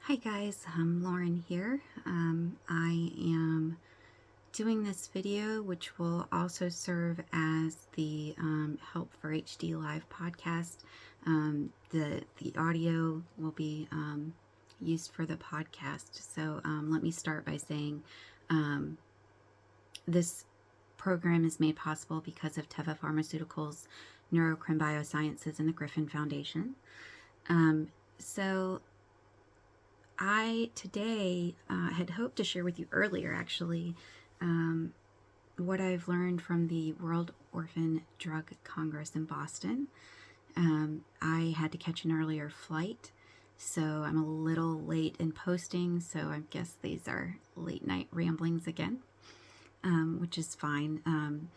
Hi guys, Lauren here. I am doing this video, which will also serve as the Help for HD Live podcast. The audio will be used for the podcast. So let me start by saying this program is made possible because of Teva Pharmaceuticals, Neurocrine Biosciences, and the Griffin Foundation. So I today had hoped to share with you earlier, actually, what I've learned from the World Orphan Drug Congress in Boston. I had to catch an earlier flight, so I'm a little late in posting, so I guess these are late night ramblings again, which is fine,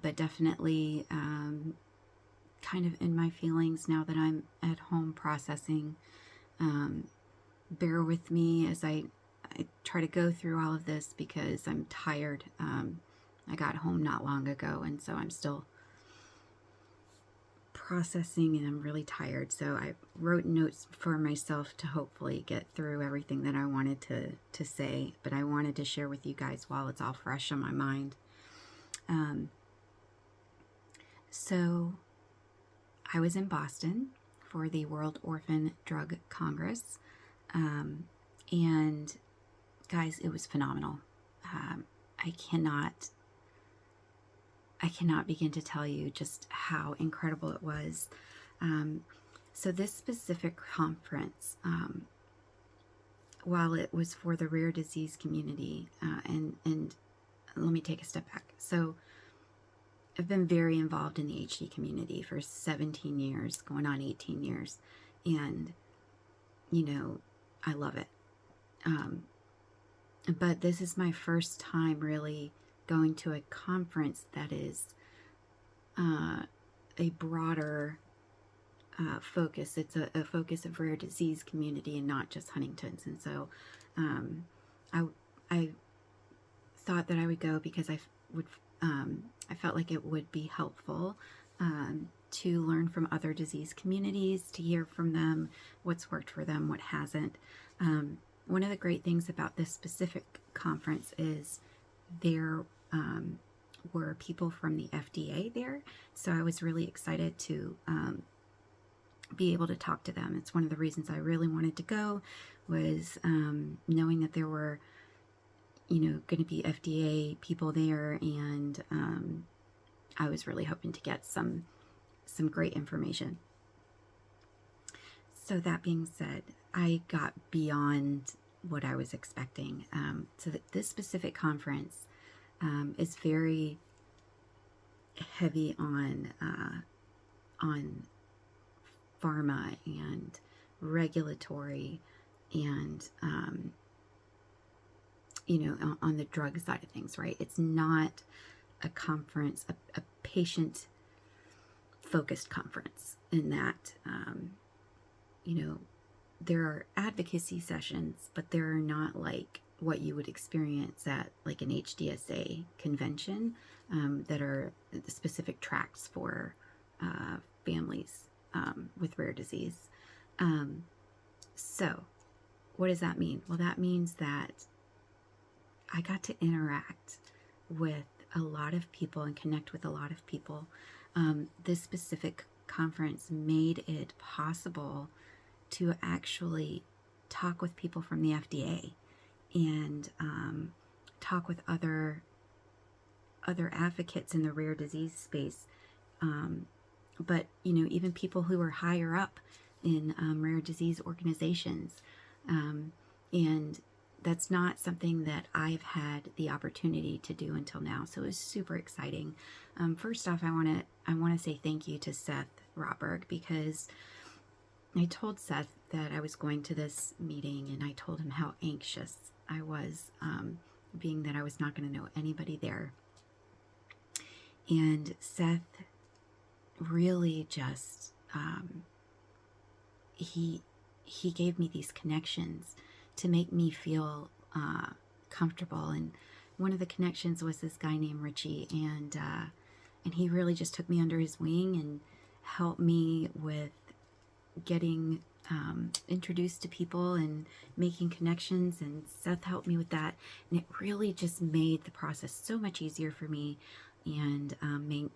but definitely kind of in my feelings now that I'm at home processing. Bear with me as I try to go through all of this because I'm tired. I got home not long ago, and so I'm still processing and I'm really tired. So I wrote notes for myself to hopefully get through everything that I wanted to say, but I wanted to share with you guys while it's all fresh on my mind. So I was in Boston for the World Orphan Drug Congress. And guys, it was phenomenal. I cannot begin to tell you just how incredible it was. So this specific conference, while it was for the rare disease community, and let me take a step back. So I've been very involved in the HD community for 17 years, going on 18 years, and I love it. But this is my first time really going to a conference that is a broader focus. It's a focus of rare disease community and not just Huntington's. And so I thought that I would go because I felt like it would be helpful to learn from other disease communities, to hear from them what's worked for them, what hasn't. One of the great things about this specific conference is there were people from the FDA there, so I was really excited to be able to talk to them. It's one of the reasons I really wanted to go, was knowing that there were going to be FDA people there, and I was really hoping to get some great information. So that being said, I got beyond what I was expecting. So that this specific conference is very heavy on pharma and regulatory and on the drug side of things, right? It's not a conference, a patient focused conference, in that there are advocacy sessions, but they're not like what you would experience at like an HDSA convention, that are the specific tracks for families with rare disease. So what does that mean? Well, that means that I got to interact with a lot of people and connect with a lot of people. This specific conference made it possible to actually talk with people from the FDA and talk with other advocates in the rare disease space, but even people who are higher up in rare disease organizations, and that's not something that I've had the opportunity to do until now. So it was super exciting. First off, I want to say thank you to Seth Rotberg, because I told Seth that I was going to this meeting, and I told him how anxious I was, being that I was not going to know anybody there. And Seth really just, he gave me these connections to make me feel comfortable. And one of the connections was this guy named Richie, and he really just took me under his wing and helped me with getting introduced to people and making connections, and Seth helped me with that, and it really just made the process so much easier for me, and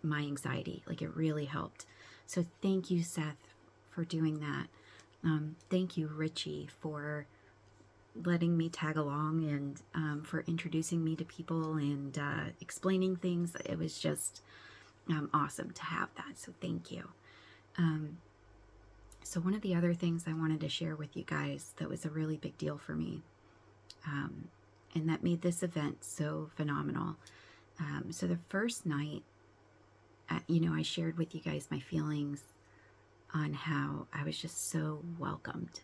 my anxiety, like, it really helped. So thank you, Seth, for doing that. Thank you, Richie, for letting me tag along, and for introducing me to people and explaining things. It was just awesome to have that, so thank you. So one of the other things I wanted to share with you guys that was a really big deal for me, and that made this event so phenomenal. So the first night, I shared with you guys my feelings on how I was just so welcomed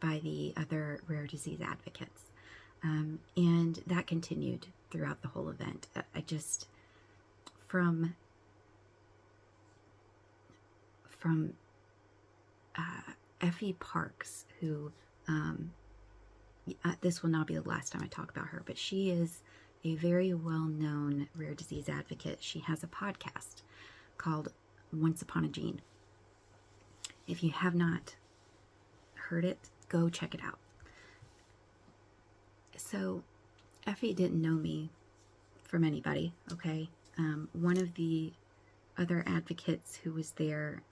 by the other rare disease advocates. And that continued throughout the whole event. I just, from Effie Parks, who, this will not be the last time I talk about her, but she is a very well-known rare disease advocate. She has a podcast called Once Upon a Gene. If you have not heard it, go check it out. So Effie didn't know me from anybody, okay? One of the other advocates who was there,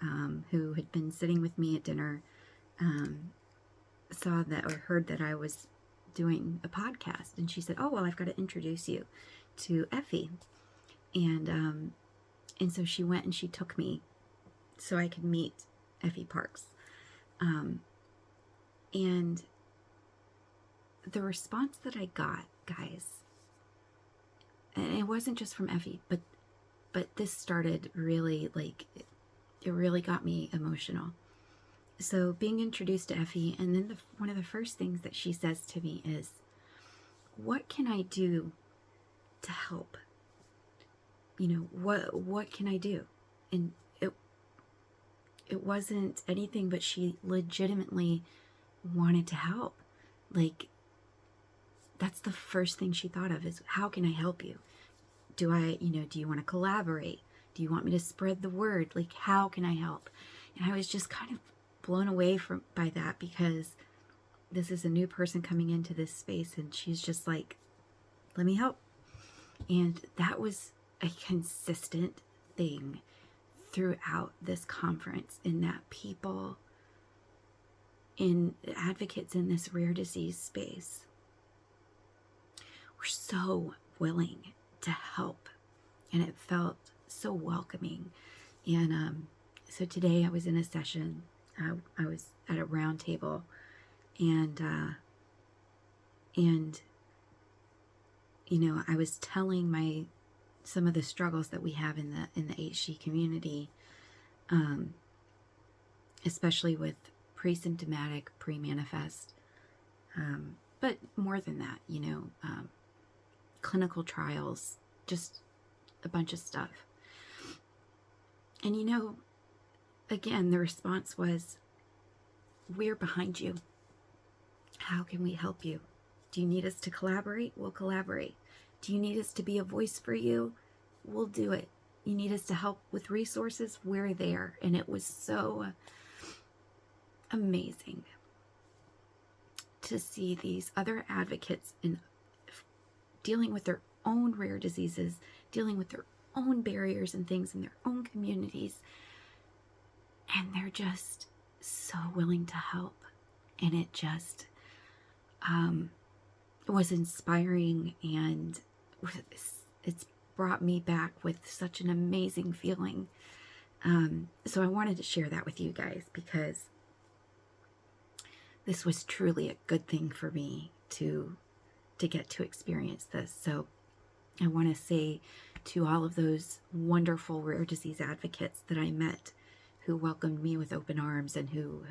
who had been sitting with me at dinner, saw that, or heard that I was doing a podcast, and she said, "Oh, well, I've got to introduce you to Effie." And so she went and she took me so I could meet Effie Parks. And the response that I got, guys, and it wasn't just from Effie, but this started really, like, it really got me emotional. So being introduced to Effie, and then one of the first things that she says to me is, "What can I do to help? What can I do?" And it wasn't anything, but she legitimately wanted to help. Like, that's the first thing she thought of, is, how can I help you? Do you want to collaborate? Do you want me to spread the word? Like, how can I help? And I was just kind of blown away by that, because this is a new person coming into this space, and she's just like, let me help. And that was a consistent thing throughout this conference, in that people, in advocates in this rare disease space, were so willing to help, and it felt so welcoming. And so today I was in a session, I was at a round table, and I was telling some of the struggles that we have in the HD community, especially with pre-symptomatic, pre-manifest, but more than that, clinical trials, just a bunch of stuff. And again, the response was, "We're behind you. How can we help you? Do you need us to collaborate? We'll collaborate. Do you need us to be a voice for you? We'll do it. You need us to help with resources? We're there." And it was so amazing to see these other advocates in dealing with their own rare diseases, dealing with their own barriers and things in their own communities, and they're just so willing to help. And it just was inspiring, and it's brought me back with such an amazing feeling. So I wanted to share that with you guys, because this was truly a good thing for me to get to experience this. So I want to say to all of those wonderful rare disease advocates that I met, who welcomed me with open arms and who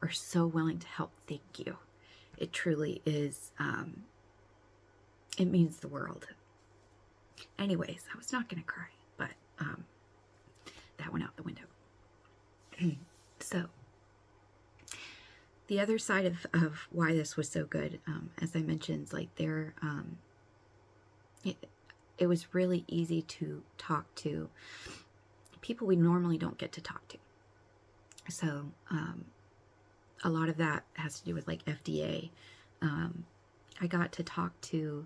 are so willing to help, thank you. It truly is, it means the world. Anyways, I was not going to cry, but that went out the window. So the other side of why this was so good, as I mentioned, like, it was really easy to talk to people we normally don't get to talk to. So a lot of that has to do with like FDA. I got to talk to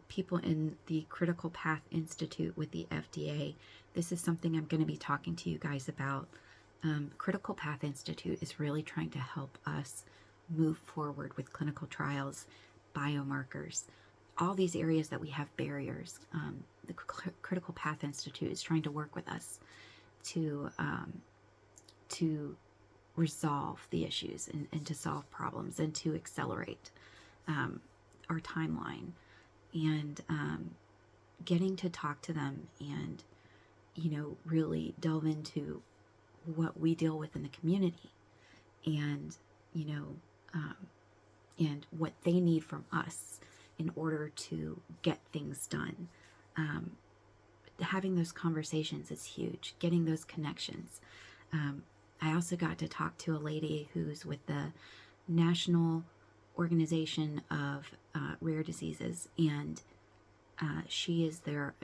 people in the Critical Path Institute with the FDA. This is something I'm going to be talking to you guys about. Critical Path Institute is really trying to help us move forward with clinical trials, biomarkers, all these areas that we have barriers. The Critical Path Institute is trying to work with us to resolve the issues and to solve problems and to accelerate our timeline. And getting to talk to them and, really delve into what we deal with in the community and, and what they need from us in order to get things done. Having those conversations is huge, getting those connections. I also got to talk to a lady who's with the National Organization of Rare Diseases, and she's their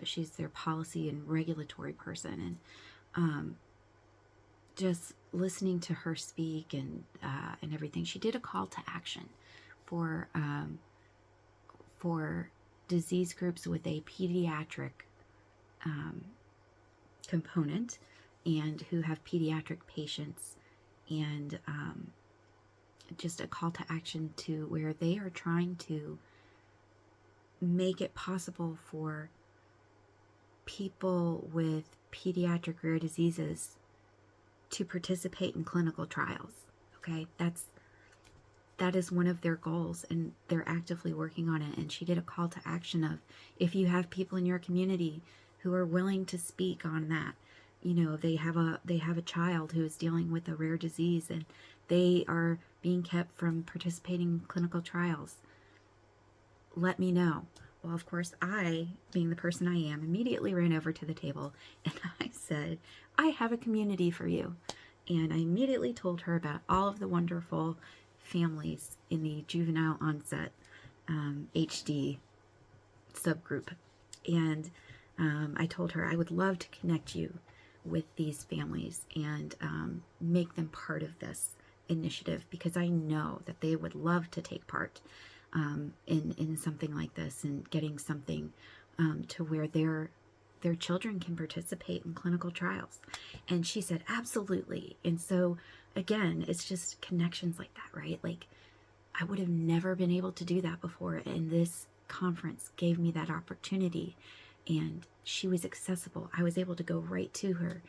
policy and regulatory person, and just listening to her speak and everything. She did a call to action for disease groups with a pediatric component and who have pediatric patients, and just a call to action to where they are trying to make it possible for people with pediatric rare diseases to participate in clinical trials. Okay, that is one of their goals, and they're actively working on it. And she did a call to action of, if you have people in your community who are willing to speak on that, they have a child who is dealing with a rare disease and they are being kept from participating in clinical trials, let me know. Well, of course, I, being the person I am, immediately ran over to the table and I said, I have a community for you. And I immediately told her about all of the wonderful families in the juvenile onset HD subgroup. And I told her I would love to connect you with these families and make them part of this initiative, because I know that they would love to take part in something like this and getting something to where their children can participate in clinical trials. And she said, absolutely. And so again, it's just connections like that, right? Like, I would have never been able to do that before, and this conference gave me that opportunity. And she was accessible. I was able to go right to her.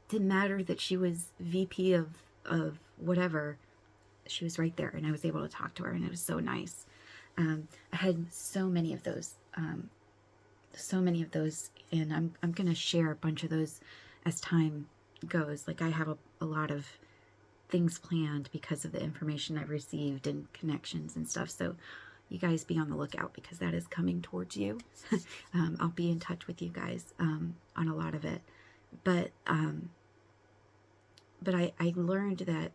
Didn't matter that she was VP of whatever. She was right there, and I was able to talk to her, and it was so nice. I had so many of those, and I'm going to share a bunch of those as time goes. Like, I have a lot of things planned because of the information I've received and connections and stuff. So you guys be on the lookout, because that is coming towards you. I'll be in touch with you guys on a lot of it. But I learned that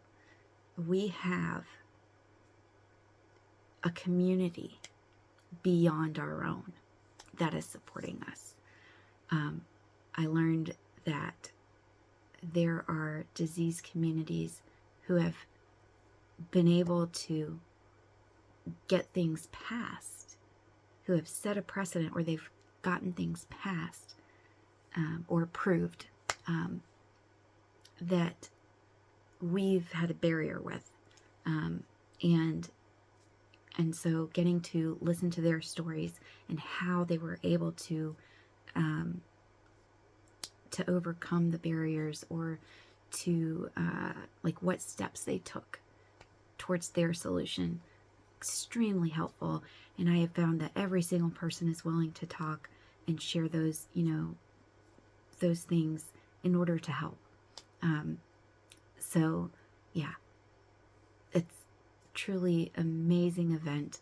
we have a community beyond our own that is supporting us. I learned that there are disease communities who have been able to get things passed, who have set a precedent where they've gotten things passed or approved that we've had a barrier with, and so getting to listen to their stories and how they were able to overcome the barriers, or to like what steps they took towards their solution, extremely helpful. And I have found that every single person is willing to talk and share those, those things in order to help. So yeah, it's truly amazing event.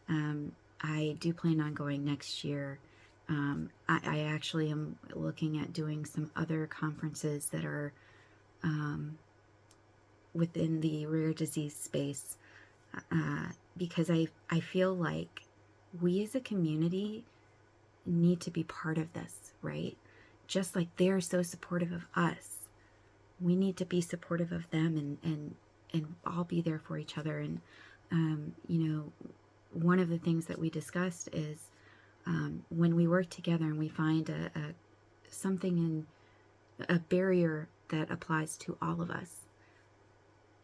I do plan on going next year. I actually am looking at doing some other conferences that are within the rare disease space, because I feel like we as a community need to be part of this, right? Just like they're so supportive of us, we need to be supportive of them and all be there for each other. And one of the things that we discussed is when we work together and we find something in a barrier that applies to all of us.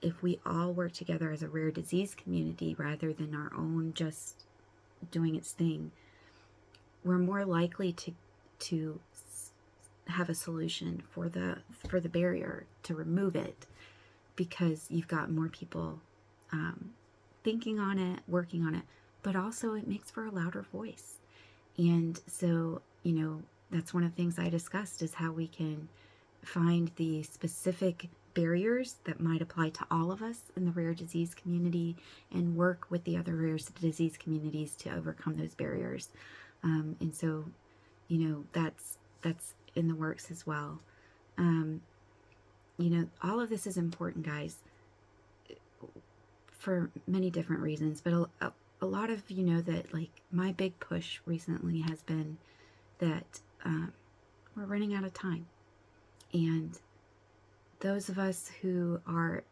If we all work together as a rare disease community rather than our own just doing its thing, we're more likely to have a solution for the barrier, to remove it, because you've got more people thinking on it, working on it, but also it makes for a louder voice. And so, that's one of the things I discussed, is how we can find the specific barriers that might apply to all of us in the rare disease community and work with the other rare disease communities to overcome those barriers. And so, that's in the works as well. All of this is important, guys, for many different reasons, but a lot of you know that, like, my big push recently has been that we're running out of time. And those of us who are,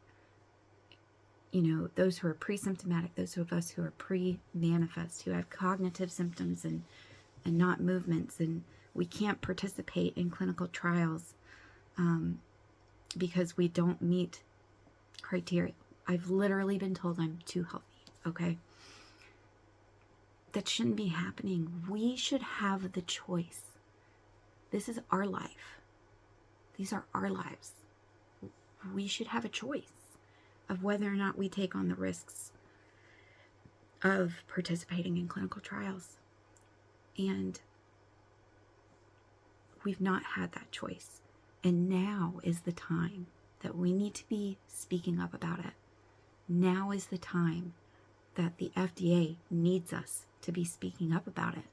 those who are pre-symptomatic, those of us who are pre-manifest, who have cognitive symptoms and not movements, and we can't participate in clinical trials because we don't meet criteria. I've literally been told I'm too healthy, okay? That shouldn't be happening. We should have the choice. This is our life. These are our lives. We should have a choice of whether or not we take on the risks of participating in clinical trials. And we've not had that choice. And now is the time that we need to be speaking up about it. Now is the time that the FDA needs us to be speaking up about it.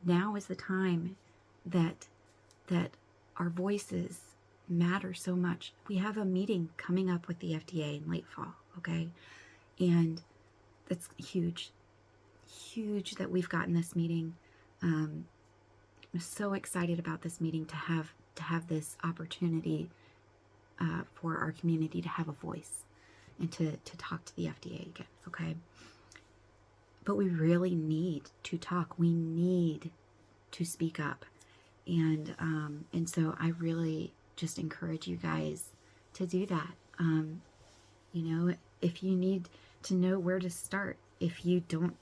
Now is the time that our voices matter so much. We have a meeting coming up with the FDA in late fall, okay? And that's huge. Huge that we've gotten this meeting. I'm so excited about this meeting, to have this opportunity for our community to have a voice and to talk to the FDA again, okay? But we really need to talk. We need to speak up. And so I really just encourage you guys to do that. If you need to know where to start, if you don't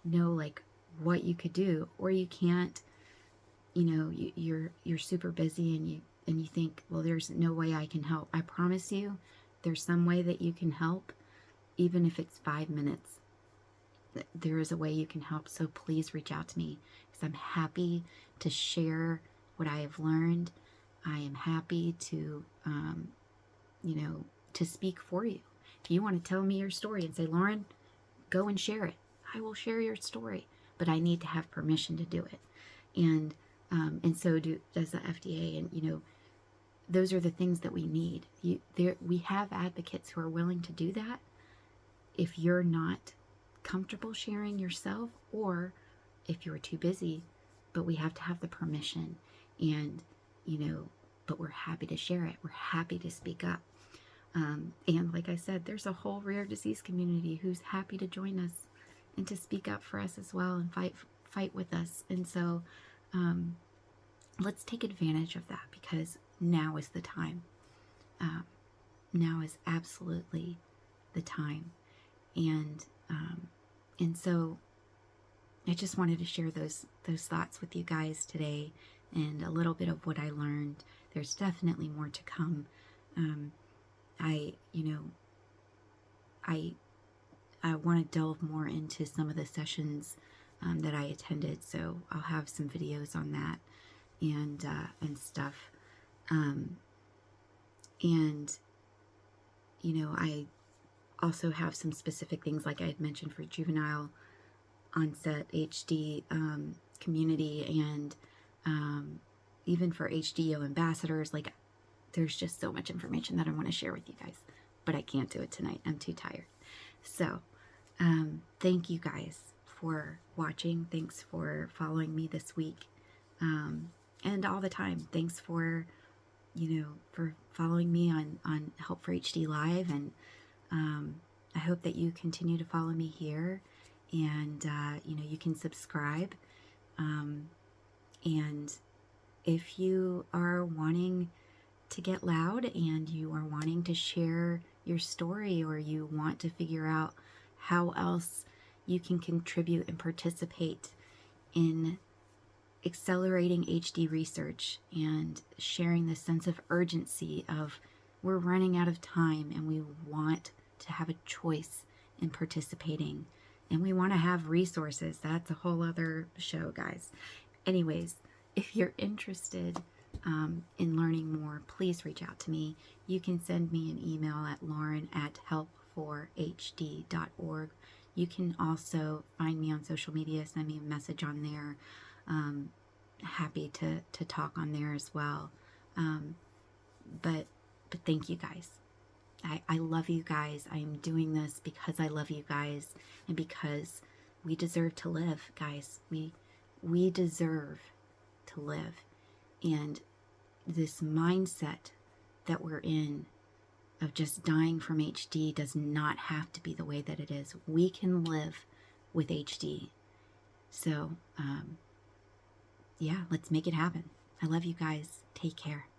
know like what you could do, or you can't, you're super busy and you think, well, there's no way I can help. I promise you, there's some way that you can help, even if it's 5 minutes. There is a way you can help. So please reach out to me, because I'm happy to share what I have learned. I am happy to, to speak for you. If you want to tell me your story and say, Lauren, go and share it, I will share your story, but I need to have permission to do it. And so does the FDA. And, those are the things that we need. We have advocates who are willing to do that. If you're not comfortable sharing yourself, or if you're too busy, but we have to have the permission, and but we're happy to share it. We're happy to speak up. And like I said, there's a whole rare disease community who's happy to join us and to speak up for us as well, and fight with us. And so let's take advantage of that, because now is the time. Now is absolutely the time. And so I just wanted to share those thoughts with you guys today, and a little bit of what I learned. There's definitely more to come. I want to delve more into some of the sessions that I attended, so I'll have some videos on that and stuff. I also have some specific things, like I had mentioned, for juvenile onset HD community, and even for HDO ambassadors. Like, there's just so much information that I want to share with you guys, but I can't do it tonight. I'm too tired. So thank you guys for watching. Thanks for following me this week, and all the time. Thanks for for following me on Help for HD Live, and I hope that you continue to follow me here, and you can subscribe. And if you are wanting to get loud and you are wanting to share your story, or you want to figure out how else you can contribute and participate in accelerating HD research and sharing the sense of urgency of we're running out of time and we want to have a choice in participating, and we want to have resources. That's a whole other show, guys. Anyways, if you're interested in learning more, please reach out to me. You can send me an email at lauren@help4hd.org. You can also find me on social media, send me a message on there. Happy to talk on there as well. But thank you guys. I love you guys. I am doing this because I love you guys, and because we deserve to live, guys. We deserve to live. And this mindset that we're in of just dying from HD does not have to be the way that it is. We can live with HD. So, yeah, let's make it happen. I love you guys. Take care.